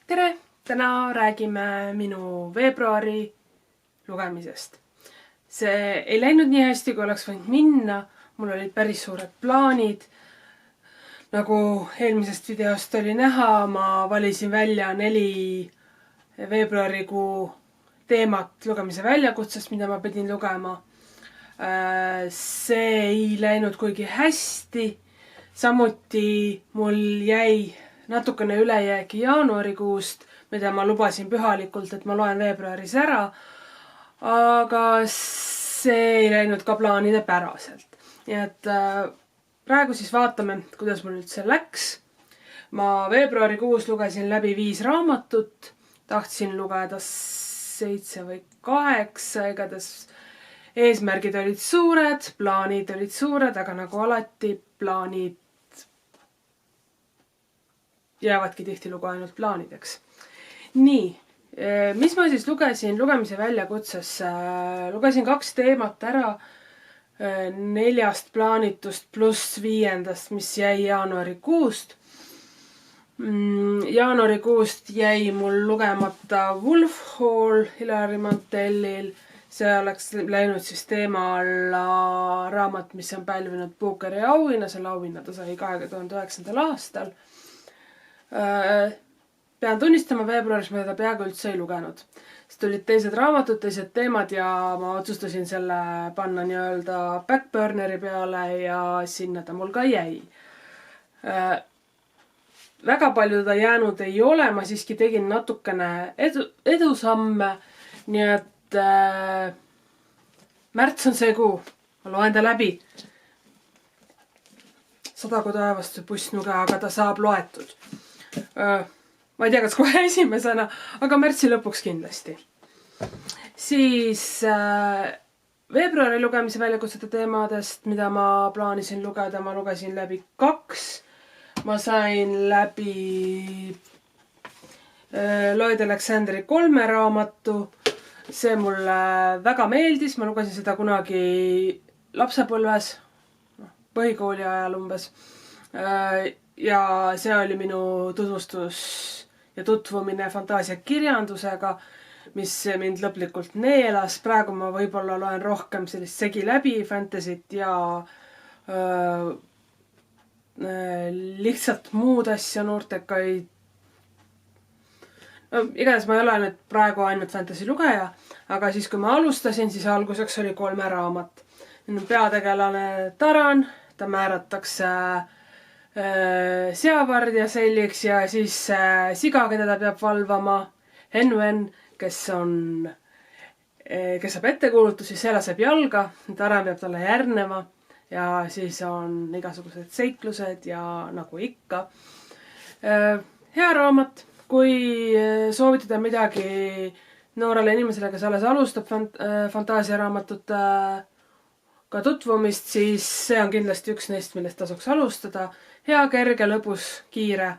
Tere! Täna räägime minu veebruari lugemisest. See ei läinud nii hästi, kui oleks võinud minna. Mul olid päris suured plaanid. Nagu eelmisest videost oli näha, ma valisin välja 4 veebruarikuu teemat lugemise väljakutsest, mida ma pidin lugema. See ei läinud kuigi hästi. Samuti mul jäi natukene ülejäägi jaanuarikuust, mida ma lubasin pühalikult, et ma loen veebruaris ära. Aga see ei läinud ka plaanide päraselt. Nii et praegu siis vaatame, kuidas mul üldse läks. Ma veebruarikuus lugesin läbi 5 raamatut. Tahtsin lugeda 7 või 8, igatahes eesmärgid olid suured, plaanid olid suured, aga nagu alati plaanid jäävadki tihtilugu ainult plaanideks. Nii, mis ma siis lugesin lugemise väljakutses? Lugesin 2 teemat ära 4 plaanitust pluss 5, mis jäi jaanuarikuust. Jaanuarikuust jäi mul lugemata Wolf Hall Hilary Mantellil. See oleks läinud siis teema alla raamat, mis on pälvinud Bookeri auhinna. Selle auhinna ta sai 2009. aastal. Pean tunnistama, veebruaris ma teda peaaegu üldse ei lugenud. Sest olid teised raamatud, teised teemad ja ma otsustasin selle panna nii-öelda backburneri peale ja sinna ta mul ka jäi. Väga palju ta jäänud ei ole, ma siiski tegin natukene edusamme, nii et märts on see kuu, ma loen ta läbi. Sadagu taevast see pussnuge, aga ta saab loetud. Ma ei tea, kas kohe esimesena, aga märtsi lõpuks kindlasti. Siis veebruari lugemise väljakutsete teemadest, mida ma plaanisin lugeda, ma lugesin läbi 2. Ma sain läbi Lloyd Alexanderi 3 raamatu. See mulle väga meeldis, ma lugesin seda kunagi lapsepõlves, põhikooli ajal umbes. Ja see oli minu tutvustus ja tutvumine fantaasiakirjandusega, mis mind lõplikult neelas. Praegu ma võib-olla loen rohkem sellist segi läbi fantasyt ja lihtsalt muud asja, noortekaid. Igatahes ma ei ole nüüd praegu ainult fantasy lugeja, aga siis kui ma alustasin, siis alguseks oli 3 raamat. Peategelane Taran, ta määratakse seavardja selliks ja siis siga, keda ta peab valvama, Henwen, kes saab ettekuulutusi, see laseb jalga, Taran peab talle järgnema ja siis on igasugused seiklused ja nagu ikka. Hea raamat. Kui soovitada midagi noorele inimesele, kes alles alustab fantaasiaraamatute ka tutvumist, siis see on kindlasti üks neist, millest tasuks alustada. Hea, kerge, lõbus, kiire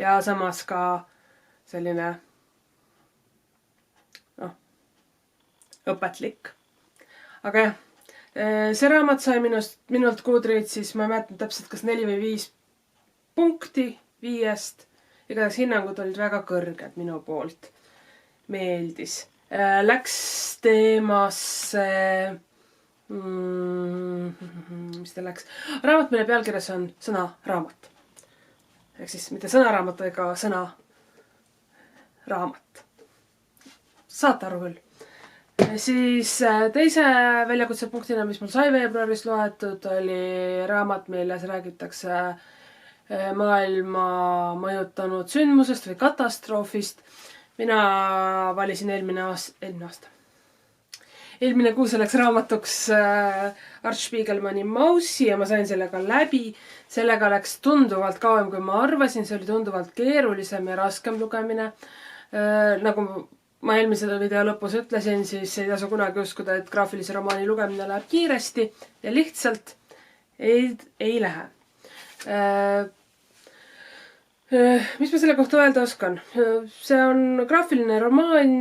ja samas ka selline õpetlik. Aga jah, see raamat sai minult Goodreadsis, ma ei mäletan täpselt kas 4 või 5 punkti 5. Igatahes hinnangud olid väga kõrged minu poolt. Meeldis. Läks teemasse... mis ta läks? Raamat, mille pealkirjas on sõna raamat. Ehk siis mitte sõnaraamat, ega sõna raamat. Saate aru küll. Siis teise väljakutse punktina, mis mul sai veebruaris loetud, oli raamat, milles räägitakse maailma mõjutanud sündmusest või katastroofist. Mina valisin eelmine kuu selleks raamatuks Art Spiegelmani Mausi ja ma sain sellega läbi. Sellega läks tunduvalt kauem, kui ma arvasin. See oli tunduvalt keerulisem ja raskem lugemine. Nagu ma eelmise video lõpus ütlesin, siis ei tasu kunagi uskuda, et graafilise romaani lugemine läheb kiiresti ja lihtsalt ei lähe. Mis ma selle kohta öelda oskan? See on graafiline romaan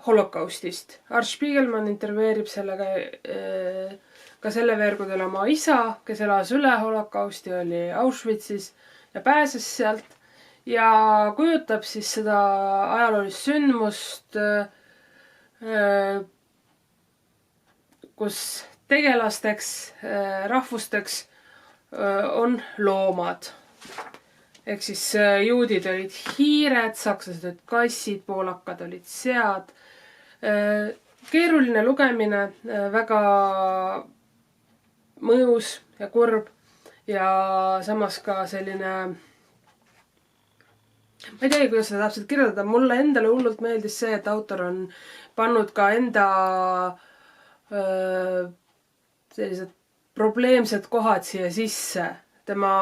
holokaustist. Art Spiegelman intervjueerib sellega ka selle veergudel oma isa, kes elas üle holokausti, oli Auschwitzis ja pääses sealt. ja kujutab siis seda ajaloolist sündmust, kus tegelasteks, rahvusteks on loomad. Ehk siis juudid olid hiired, sakslased olid kassid, poolakad olid sead. Keeruline lugemine, väga mõjus ja kurb ja samas ka selline, ma ei teagi, kuidas seda täpselt kirjeldada, mulle endale hullult meeldis see, et autor on pannud ka enda sellised probleemsed kohad siia sisse. Tema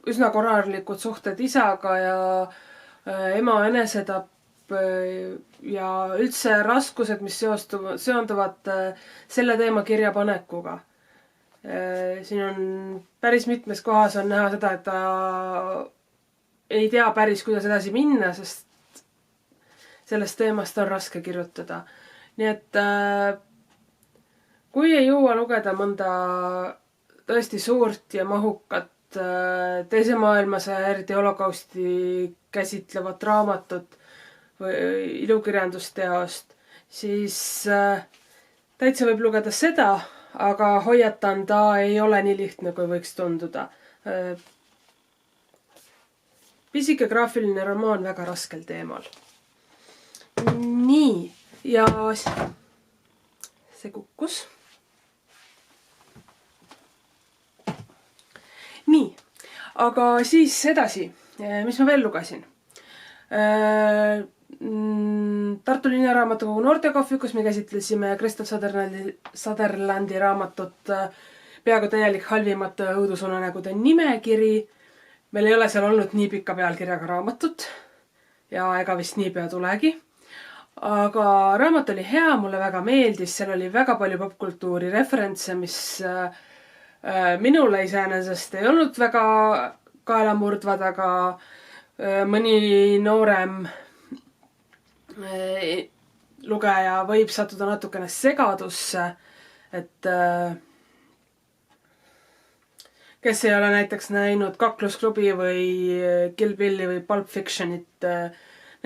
üsna korralikud suhted isaga ja ema enesetapp ja üldse raskused, mis seonduvad selle teema kirjapanekuga. Siin on päris mitmes kohas on näha seda, et ta ei tea päris, kuidas edasi minna, sest sellest teemast on raske kirjutada. Nii et kui ei jõua lugeda mõnda tõesti suurt ja mahukat teise maailmasõja, eriti holokausti käsitlevat raamatut või ilukirjandusteost, siis täitsa võib lugeda seda, aga hoiatan, ta ei ole nii lihtne, kui võiks tunduda. Pisike graafiline romaan väga raskel teemal. Nii, ja see kukkus. Nii, aga siis edasi, mis ma veel lugesin? Tartu Linnaraamatukogu noortekohvikus me käsitlesime Kristof Sutherlandi raamatut Peaaegu täielik halvimate õudusunenägude nimekiri. Meil ei ole seal olnud nii pika pealkirjaga raamatut ja ega vist nii pea tulegi. Aga raamat oli hea, mulle väga meeldis, seal oli väga palju popkultuuri referentse, mis minule iseenesest ei olnud väga kaelamurdvad, aga mõni noorem lugeja võib sattuda natukene segadusse, et kes ei ole näiteks näinud Kaklusklubi või Kill Billi või Pulp Fictionit,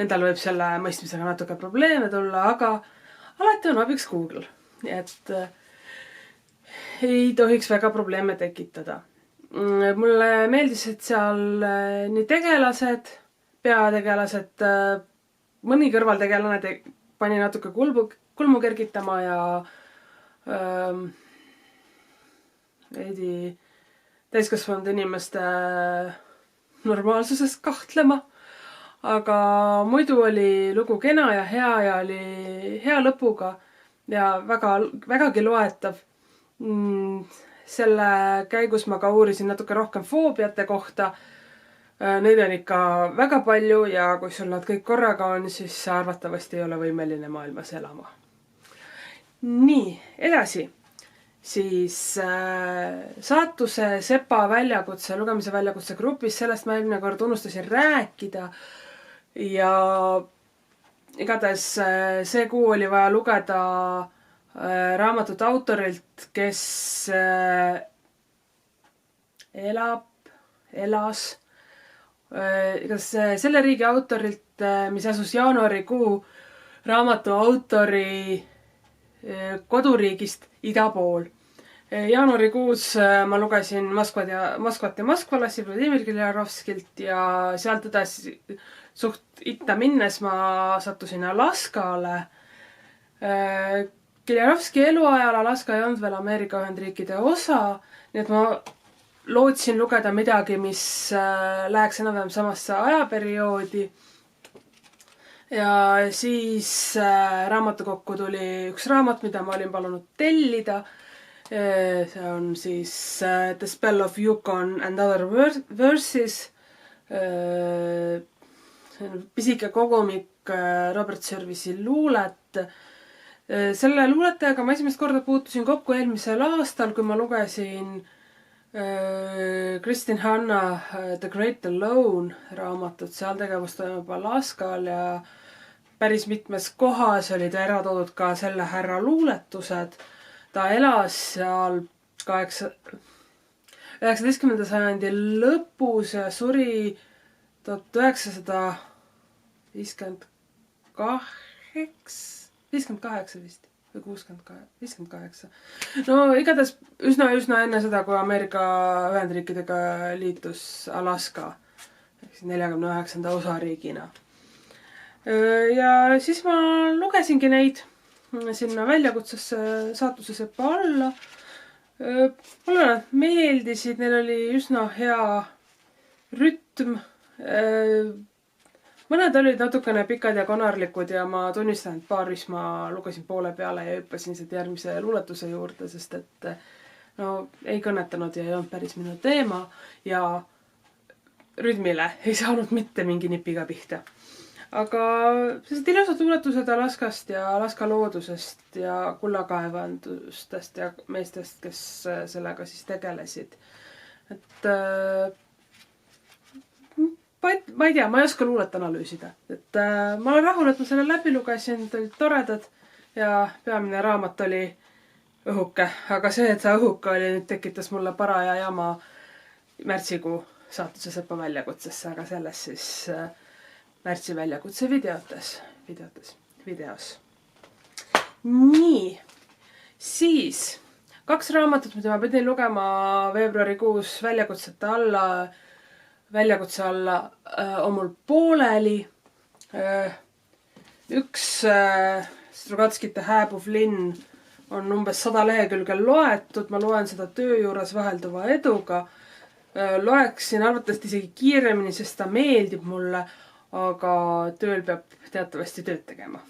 nendel võib selle mõistmisega natuke probleeme tulla, aga alati on abiks Google. Nii et ei tohiks väga probleeme tekitada. Mulle meeldis, et seal nii tegelased, peategelased, mõni kõrvaltegelane pani natuke kulmu kergitama ja veidi täiskasvanud inimeste normaalsusest kahtlema. Aga muidu oli lugu kena ja hea ja oli hea lõpuga ja vägagi loetav. Selle käigus ma ka uurisin natuke rohkem foobiate kohta. Neid on ikka väga palju ja kui sul nad kõik korraga on, siis arvatavasti ei ole võimeline maailmas elama. Nii, edasi. Siis saatuse Sepa väljakutse, lugemise väljakutse grupis, sellest ma eelmine kord unustasin rääkida. Ja igatahes see kuu oli vaja lugeda raamatut autorilt, kes elas selle riigi autorilt, mis asus jaanuarikuu raamatu autori koduriigist ida pool. Jaanuarikuus ma lugesin Moskvat ja Moskvalassi Vladimir Kiljarovskilt ja sealt edasi suht itta minnes ma sattusin Alaskale. Kiljarovski eluajal Alaska ei olnud veel Ameerika Ühendriikide osa, nii et ma lootsin lugeda midagi, mis läheks enam-vähem samasse ajaperioodi. Ja siis raamatukokku tuli üks raamat, mida ma olin palunud tellida. See on siis The Spell of Yukon and Other Verses. See on pisike kogumik Robert Servisi luulet. Selle luuletajaga ma esimest korda puutusin kokku eelmisel aastal, kui ma lugesin Kristin Hanna The Great Alone raamatut. Seal tegevus toimub Alaskal ja päris mitmes kohas oli ta ära toodud ka selle härra luuletused. Ta elas seal 19. sajandi lõpus ja suri 1958 vist või 58. No igatahes üsna enne seda, kui Ameerika Ühendriikidega liitus Alaska 49. osariigina. Ja siis ma lugesingi neid sinna väljakutsesse saatuse sepa alla. Mulle nad meeldisid, neil oli üsna hea rütm. Mõned olid natukene pikad ja konarlikud ja ma tunnistan, et paaris ma lugesin poole peale ja hüppasin siit järgmise luuletuse juurde, sest et ei kõnetanud ja ei olnud päris minu teema ja rütmile ei saanud mitte mingi nipiga pihta. Aga sellised ilusad luuletused Alaskast ja Alaska loodusest ja kullakaevandustest ja meestest, kes sellega siis tegelesid. Et ma ei tea, ma ei oska luulet analüüsida. Et ma olen rahul, et ma selle läbi lugesin, need olid toredad ja peamine raamat oli õhuke. Aga see, et see õhuke oli, nüüd tekitas mulle paraja jama märtsikuu saatuse sepa väljakutsesse, aga selles siis märtsi väljakutse videos. Nii, siis 2 raamatut, mida ma pidin lugema veebruarikuus väljakutse alla on mul pooleli. Üks Strugatskite Hääbuv linn on umbes 100 lehekülge loetud, ma loen seda töö juures vahelduva eduga. Loeksin arvatavasti isegi kiiremini, sest ta meeldib mulle, aga tööl peab teatavasti tööd tegema.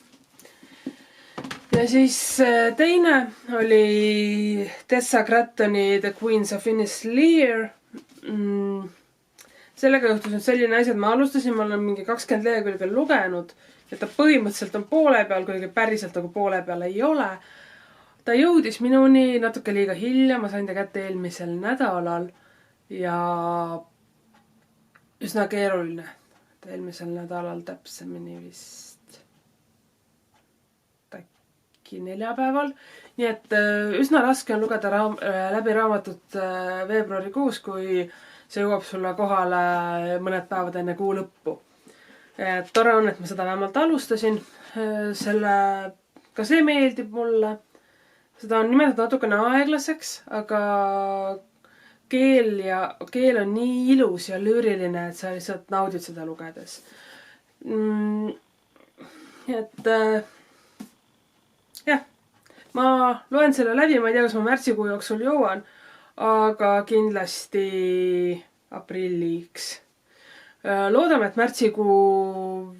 Ja siis teine oli Tessa Grattoni The Queens of Innis Lear. Sellega juhtus nüüd selline asi, et ma alustasin, ma olen mingi 20 lehekülge lugenud ja ta põhimõtteliselt on poole peal, kuigi päriselt nagu poole peal ei ole. Ta jõudis minuni natuke liiga hilja, ma sain ta kätte eelmisel nädalal ja üsna keeruline. Eelmisel nädalal täpsemini vist äkki 4 päeval. Nii et üsna raske on lugeda läbi raamatut veebruarikuus, kui see jõuab sulle kohale mõned päevad enne kuu lõppu. Tore on, et ma seda vähemalt alustasin. Ka see meeldib mulle. Seda on nimetatud natukene aeglaseks, aga keel on nii ilus ja lüüriline, et sa lihtsalt naudid seda lugedes. Et jah, ma loen selle läbi, ma ei tea, kas ma märtsikuu jooksul jõuan, aga kindlasti aprilliks. Loodame, et märtsikuu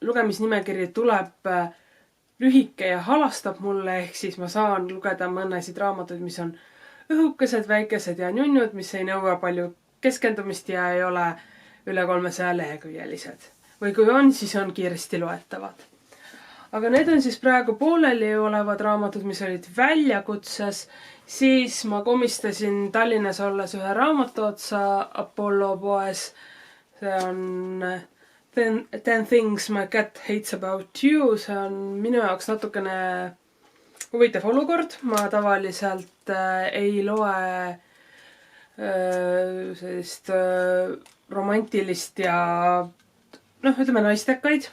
lugemisnimekiri tuleb lühike ja halastab mulle, ehk siis ma saan lugeda mõnesid raamatuid, mis on õhukesed, väikesed ja nunnud, mis ei nõua palju keskendumist ja ei ole üle 300 leheküljelised. Või kui on, siis on kiiresti loetavad. Aga need on siis praegu pooleli olevad raamatud, mis olid väljakutses. Siis ma komistasin Tallinnas olles ühe raamatu otsa Apollo poes. See on 10 Things My Cat Hates About You. See on minu jaoks natukene huvitav olukord. Ma tavaliselt ei loe sellist romantilist ja ütleme naistekaid.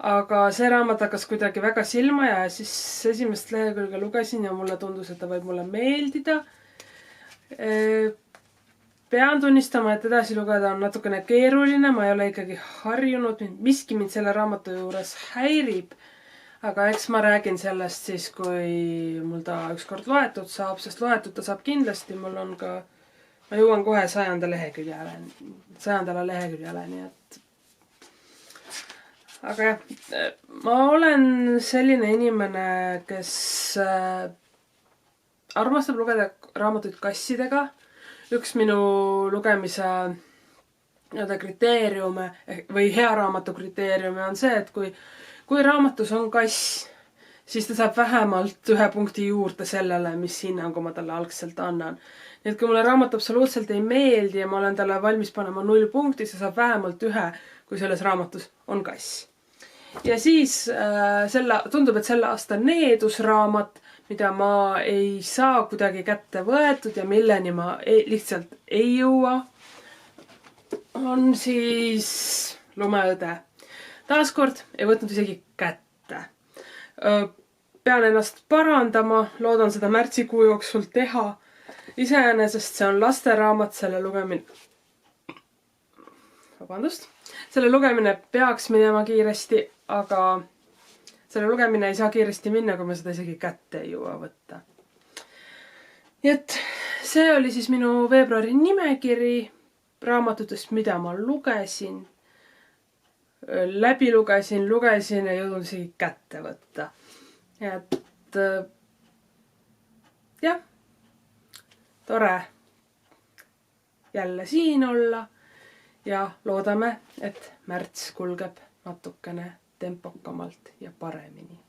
Aga see raamat hakkas kuidagi väga silma ja siis esimest lehekülge lugesin ja mulle tundus, et ta võib mulle meeldida. Pean tunnistama, et edasi lugeda on natukene keeruline. Ma ei ole ikkagi harjunud. Miski mind selle raamatu juures häirib. Aga eks ma räägin sellest siis, kui mul ta ükskord loetud saab, sest loetud ta saab kindlasti. Ma jõuan kohe 100. leheküljele, nii et. Aga jah, ma olen selline inimene, kes armastab lugeda raamatuid kassidega. Üks minu lugemise kriteeriume või hea raamatu kriteeriume on see, et kui raamatus on kass, siis ta saab vähemalt 1 punkti juurde sellele, mis hinnangu ma talle algselt annan. Nii et kui mulle raamat absoluutselt ei meeldi ja ma olen talle valmis panema 0 punkti, see saab vähemalt 1, kui selles raamatus on kass. Ja siis tundub, et selle aasta needusraamat, mida ma ei saa kuidagi kätte võetud ja milleni ma lihtsalt ei jõua, on siis lumeõde. Taaskord ei võtnud isegi kätte. Pean ennast parandama, loodan seda märtsikuu jooksul teha. Iseenesest see on lasteraamat, selle lugemine peaks minema kiiresti, aga selle lugemine ei saa kiiresti minna, kui ma seda isegi kätte ei jõua võtta. Nii et see oli siis minu veebruari nimekiri raamatutest, mida ma lugesin. Läbi lugesin ja jõudnud isegi kätte võtta. Et jah, tore jälle siin olla ja loodame, et märts kulgeb natukene tempokamalt ja paremini.